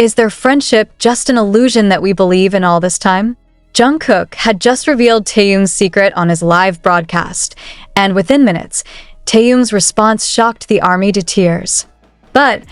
Is their friendship just an illusion that we believe in all this time? Jungkook had just revealed Taehyung's secret on his live broadcast, and within minutes, Taehyung's response shocked the ARMY to tears. But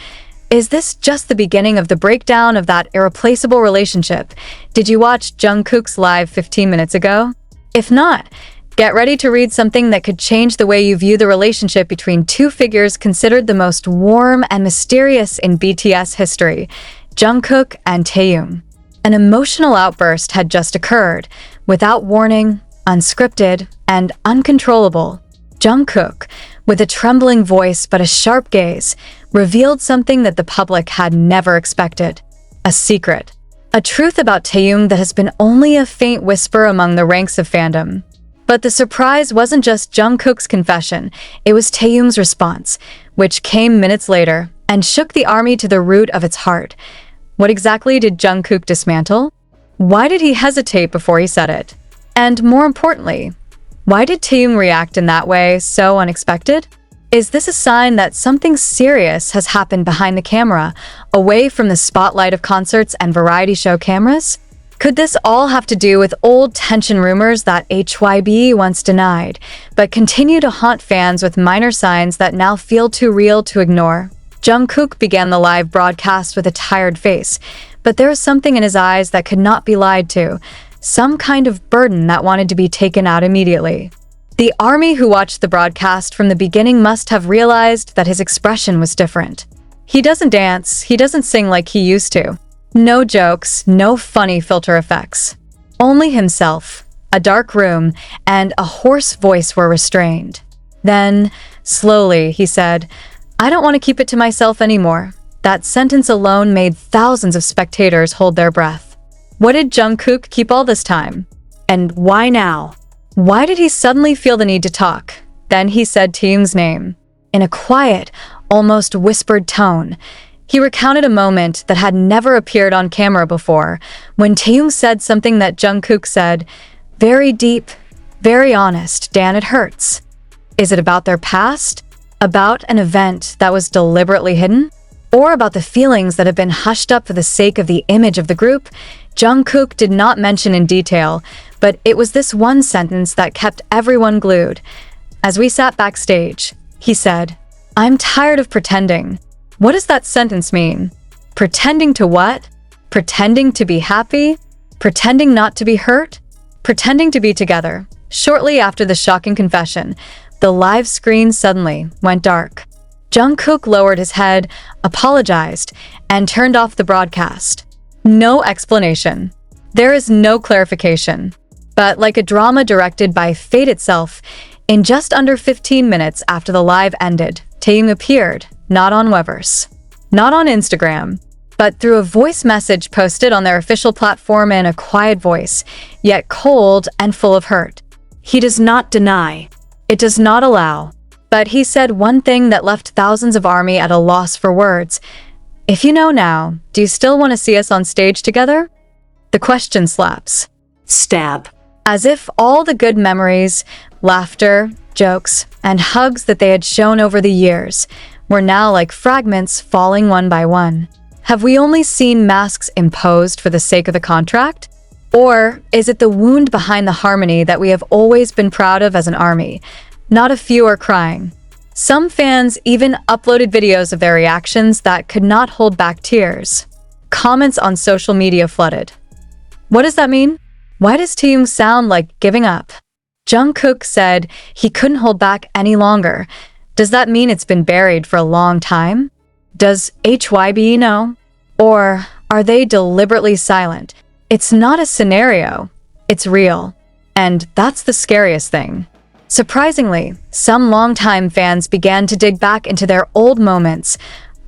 is this just the beginning of the breakdown of that irreplaceable relationship? Did you watch Jungkook's live 15 minutes ago? If not, get ready to read something that could change the way you view the relationship between two figures considered the most warm and mysterious in BTS history, Jungkook and Taehyung. An emotional outburst had just occurred, without warning, unscripted, and uncontrollable. Jungkook, with a trembling voice but a sharp gaze, revealed something that the public had never expected. A secret. A truth about Taehyung that has been only a faint whisper among the ranks of fandom. But the surprise wasn't just Jungkook's confession, it was Taehyung's response, which came minutes later and shook the ARMY to the root of its heart. What exactly did Jungkook dismantle? Why did he hesitate before he said it? And more importantly, why did Taehyung react in that way, so unexpected? Is this a sign that something serious has happened behind the camera, away from the spotlight of concerts and variety show cameras? Could this all have to do with old tension rumors that HYBE once denied, but continue to haunt fans with minor signs that now feel too real to ignore? Jungkook began the live broadcast with a tired face, but there was something in his eyes that could not be lied to, some kind of burden that wanted to be taken out immediately. The ARMY who watched the broadcast from the beginning must have realized that his expression was different. He doesn't dance, he doesn't sing like he used to. No jokes, no funny filter effects. Only himself, a dark room, and a hoarse voice were restrained. Then, slowly, he said, "I don't want to keep it to myself anymore." That sentence alone made thousands of spectators hold their breath. What did Jungkook keep all this time? And why now? Why did he suddenly feel the need to talk? Then he said Taehyung's name. In a quiet, almost whispered tone, he recounted a moment that had never appeared on camera before, when Taehyung said something that Jungkook said, "Very deep, very honest, Dan, it hurts." Is it about their past? About an event that was deliberately hidden? Or about the feelings that have been hushed up for the sake of the image of the group? Jungkook did not mention in detail, but it was this one sentence that kept everyone glued. As we sat backstage, he said, "I'm tired of pretending." What does that sentence mean? Pretending to what? Pretending to be happy? Pretending not to be hurt? Pretending to be together. Shortly after the shocking confession, the live screen suddenly went dark. Jungkook lowered his head, apologized, and turned off the broadcast. No explanation. There is no clarification. But like a drama directed by fate itself, in just under 15 minutes after the live ended, Taehyung appeared, not on Weverse, not on Instagram, but through a voice message posted on their official platform in a quiet voice, yet cold and full of hurt. He does not deny. It does not allow. But he said one thing that left thousands of ARMY at a loss for words. If you know now, do you still want to see us on stage together? The question slaps. Stab. As if all the good memories, laughter, jokes, and hugs that they had shown over the years were now like fragments falling one by one. Have we only seen masks imposed for the sake of the contract? Or is it the wound behind the harmony that we have always been proud of as an ARMY? Not a few are crying. Some fans even uploaded videos of their reactions that could not hold back tears. Comments on social media flooded. What does that mean? Why does Taehyung sound like giving up? Jungkook said he couldn't hold back any longer. Does that mean it's been buried for a long time? Does HYBE know? Or are they deliberately silent? It's not a scenario. It's real. And that's the scariest thing. Surprisingly, some longtime fans began to dig back into their old moments,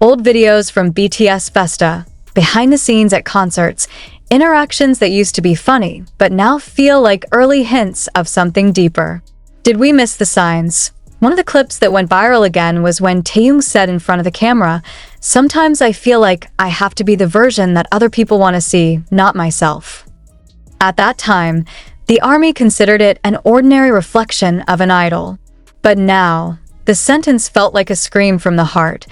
old videos from BTS Festa, behind the scenes at concerts, interactions that used to be funny, but now feel like early hints of something deeper. Did we miss the signs? One of the clips that went viral again was when Taehyung said in front of the camera, "Sometimes I feel like I have to be the version that other people want to see, not myself." At that time, the ARMY considered it an ordinary reflection of an idol. But now, the sentence felt like a scream from the heart.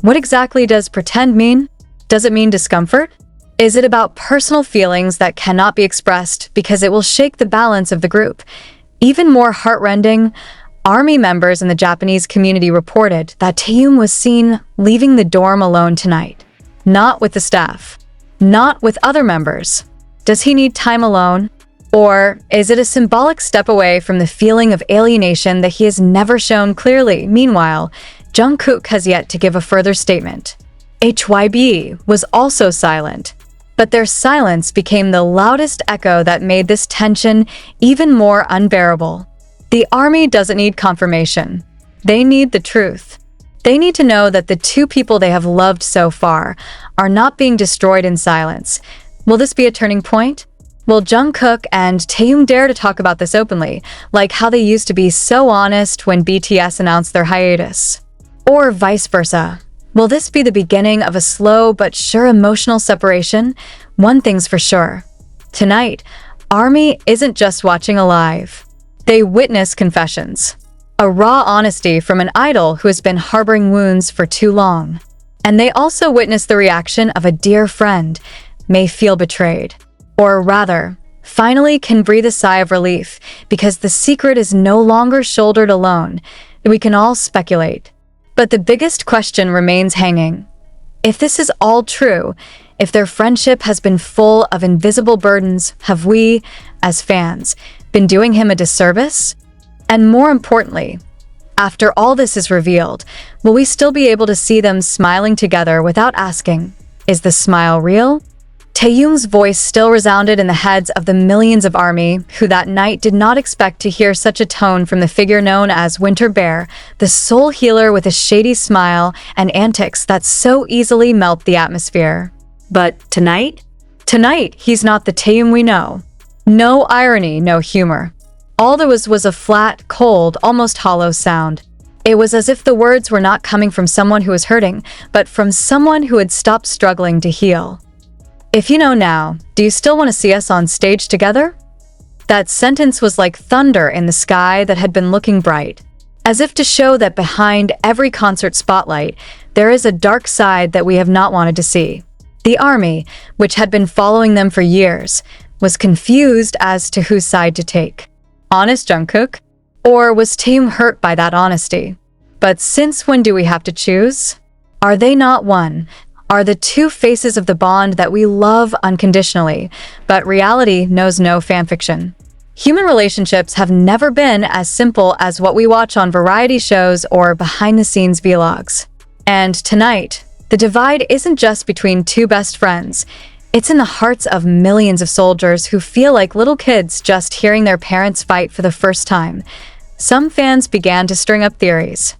What exactly does pretend mean? Does it mean discomfort? Is it about personal feelings that cannot be expressed because it will shake the balance of the group? Even more heartrending, ARMY members in the Japanese community reported that Taehyung was seen leaving the dorm alone tonight. Not with the staff. Not with other members. Does he need time alone? Or is it a symbolic step away from the feeling of alienation that he has never shown clearly? Meanwhile, Jungkook has yet to give a further statement. HYBE was also silent, but their silence became the loudest echo that made this tension even more unbearable. The ARMY doesn't need confirmation. They need the truth. They need to know that the two people they have loved so far are not being destroyed in silence. Will this be a turning point? Will Jungkook and Taehyung dare to talk about this openly, like how they used to be so honest when BTS announced their hiatus? Or vice versa? Will this be the beginning of a slow but sure emotional separation? One thing's for sure. Tonight, ARMY isn't just watching a live. They witness confessions. A raw honesty from an idol who has been harboring wounds for too long. And they also witness the reaction of a dear friend, may feel betrayed. Or rather, finally can breathe a sigh of relief because the secret is no longer shouldered alone. We can all speculate. But the biggest question remains hanging. If this is all true, if their friendship has been full of invisible burdens, have we, as fans, been doing him a disservice? And more importantly, after all this is revealed, will we still be able to see them smiling together without asking, is the smile real? Taehyung's voice still resounded in the heads of the millions of ARMY who that night did not expect to hear such a tone from the figure known as Winter Bear, the soul healer with a shady smile and antics that so easily melt the atmosphere. But tonight? Tonight, he's not the Taehyung we know. No irony, no humor. All there was a flat, cold, almost hollow sound. It was as if the words were not coming from someone who was hurting, but from someone who had stopped struggling to heal. If you know now, do you still want to see us on stage together? That sentence was like thunder in the sky that had been looking bright, as if to show that behind every concert spotlight, there is a dark side that we have not wanted to see. The ARMY, which had been following them for years, was confused as to whose side to take. Honest Jungkook? Or was Taehyung hurt by that honesty? But since when do we have to choose? Are they not one? Are the two faces of the bond that we love unconditionally, but reality knows no fanfiction. Human relationships have never been as simple as what we watch on variety shows or behind-the-scenes vlogs. And tonight, the divide isn't just between two best friends. It's in the hearts of millions of soldiers who feel like little kids just hearing their parents fight for the first time. Some fans began to string up theories.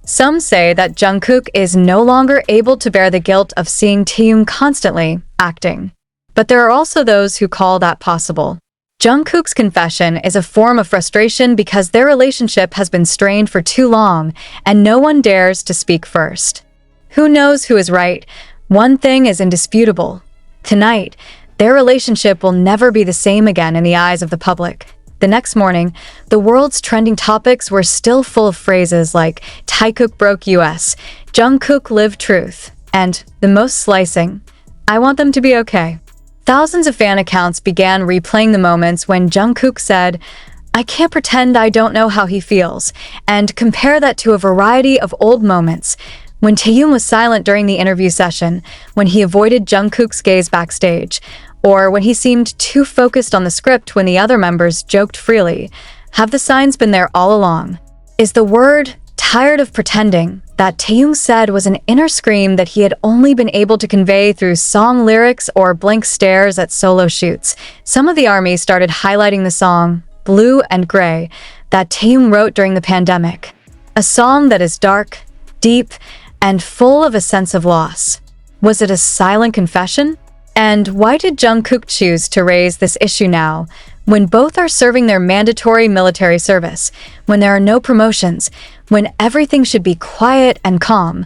Some say that Jungkook is no longer able to bear the guilt of seeing Taehyung constantly acting. But there are also those who call that possible. Jungkook's confession is a form of frustration because their relationship has been strained for too long and no one dares to speak first. Who knows who is right? One thing is indisputable. Tonight, their relationship will never be the same again in the eyes of the public. The next morning, the world's trending topics were still full of phrases like Taehyung broke US, Jungkook lived truth, and the most slicing, I want them to be okay. Thousands of fan accounts began replaying the moments when Jungkook said, I can't pretend I don't know how he feels, and compare that to a variety of old moments. When Taehyung was silent during the interview session, when he avoided Jungkook's gaze backstage, or when he seemed too focused on the script when the other members joked freely. Have the signs been there all along? Is the word tired of pretending that Taehyung said was an inner scream that he had only been able to convey through song lyrics or blank stares at solo shoots? Some of the ARMY started highlighting the song, Blue and Gray, that Taehyung wrote during the pandemic. A song that is dark, deep, and full of a sense of loss. Was it a silent confession? And why did Jungkook choose to raise this issue now, when both are serving their mandatory military service, when there are no promotions, when everything should be quiet and calm?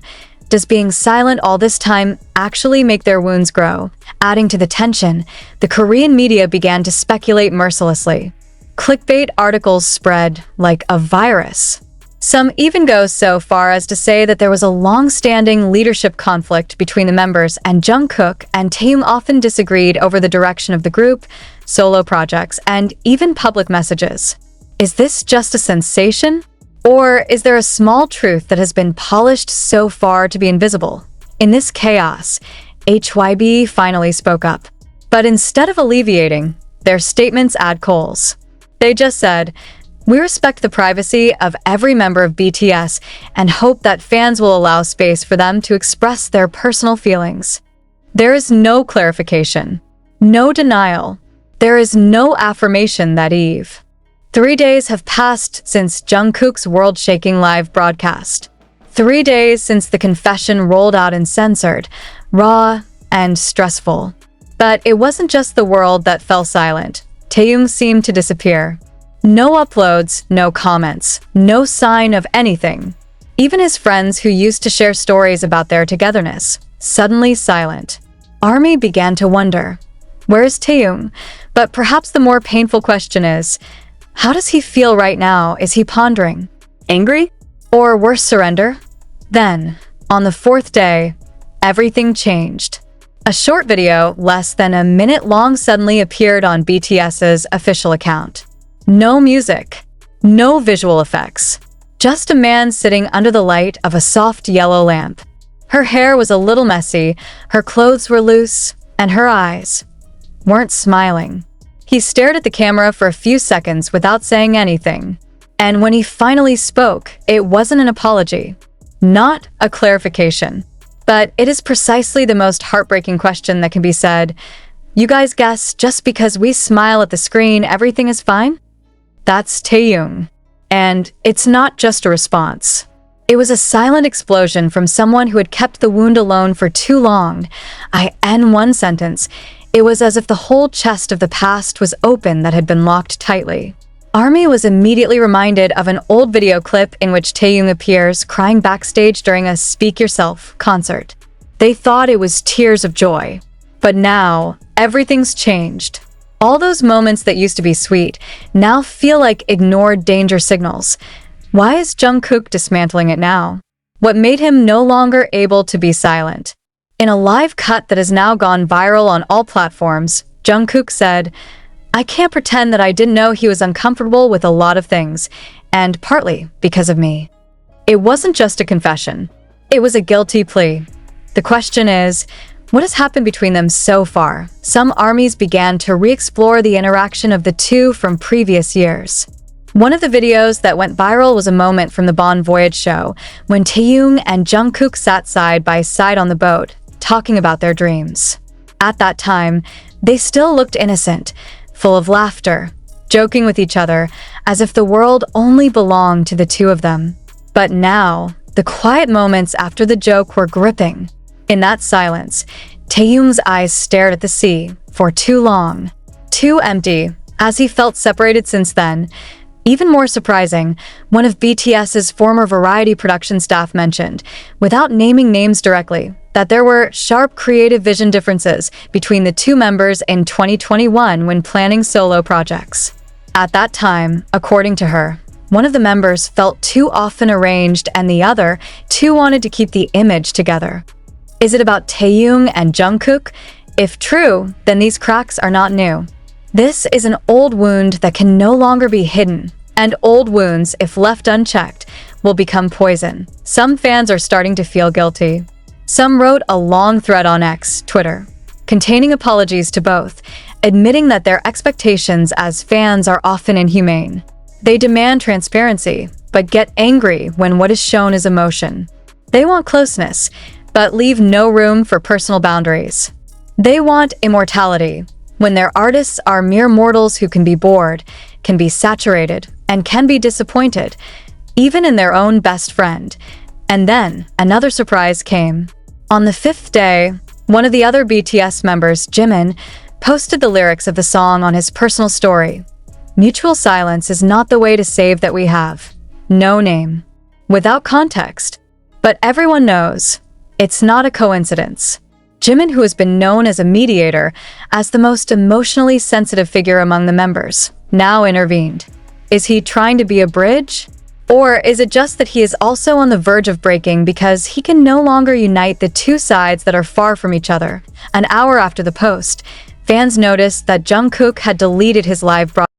Does being silent all this time actually make their wounds grow? Adding to the tension, the Korean media began to speculate mercilessly. Clickbait articles spread like a virus. Some even go so far as to say that there was a long-standing leadership conflict between the members, and Jungkook and Taehyung often disagreed over the direction of the group, solo projects, and even public messages. Is this just a sensation? Or is there a small truth that has been polished so far to be invisible? In this chaos, HYBE finally spoke up. But instead of alleviating, their statements add coals. They just said, "We respect the privacy of every member of BTS and hope that fans will allow space for them to express their personal feelings." There is no clarification, no denial. There is no affirmation that Eve. 3 days have passed since Jungkook's world-shaking live broadcast. 3 days since the confession rolled out and censored, raw and stressful. But it wasn't just the world that fell silent. Taehyung seemed to disappear. No uploads, no comments, no sign of anything. Even his friends who used to share stories about their togetherness, suddenly silent. ARMY began to wonder, where is Taehyung? But perhaps the more painful question is, how does he feel right now? Is he pondering? Angry? Or worse, surrender? Then, on the 4th day, everything changed. A short video, less than a minute long, suddenly appeared on BTS's official account. No music, no visual effects, just a man sitting under the light of a soft yellow lamp. Her hair was a little messy, her clothes were loose, and her eyes weren't smiling. He stared at the camera for a few seconds without saying anything. And when he finally spoke, it wasn't an apology, not a clarification. But it is precisely the most heartbreaking question that can be said. You guys guess just because we smile at the screen, everything is fine? That's Taehyung. And it's not just a response. It was a silent explosion from someone who had kept the wound alone for too long. In one sentence, it was as if the whole chest of the past was open that had been locked tightly. ARMY was immediately reminded of an old video clip in which Taehyung appears crying backstage during a Speak Yourself concert. They thought it was tears of joy. But now, everything's changed. All those moments that used to be sweet now feel like ignored danger signals. Why is Jungkook dismantling it now? What made him no longer able to be silent? In a live cut that has now gone viral on all platforms, Jungkook said, "I can't pretend that I didn't know he was uncomfortable with a lot of things, and partly because of me." It wasn't just a confession. It was a guilty plea. The question is, what has happened between them so far? Some armies began to re-explore the interaction of the two from previous years. One of the videos that went viral was a moment from the Bon Voyage show, when Taehyung and Jungkook sat side by side on the boat, talking about their dreams. At that time, they still looked innocent, full of laughter, joking with each other, as if the world only belonged to the two of them. But now, the quiet moments after the joke were gripping. In that silence, Taehyung's eyes stared at the sea for too long, too empty, as he felt separated since then. Even more surprising, one of BTS's former variety production staff mentioned, without naming names directly, that there were sharp creative vision differences between the two members in 2021 when planning solo projects. At that time, according to her, one of the members felt too often arranged and the other too wanted to keep the image together. Is it about Taehyung and Jungkook? If true, then these cracks are not new. This is an old wound that can no longer be hidden, and old wounds, if left unchecked, will become poison. Some fans are starting to feel guilty. Some wrote a long thread on X, Twitter, containing apologies to both, admitting that their expectations as fans are often inhumane. They demand transparency, but get angry when what is shown is emotion. They want closeness, but leave no room for personal boundaries. They want immortality, when their artists are mere mortals who can be bored, can be saturated, and can be disappointed, even in their own best friend. And then, another surprise came. On the 5th day, one of the other BTS members, Jimin, posted the lyrics of the song on his personal story. "Mutual silence is not the way to save that we have. No name." Without context. But everyone knows, it's not a coincidence. Jimin, who has been known as a mediator, as the most emotionally sensitive figure among the members, now intervened. Is he trying to be a bridge? Or is it just that he is also on the verge of breaking because he can no longer unite the two sides that are far from each other? An hour after the post, fans noticed that Jungkook had deleted his live broadcast.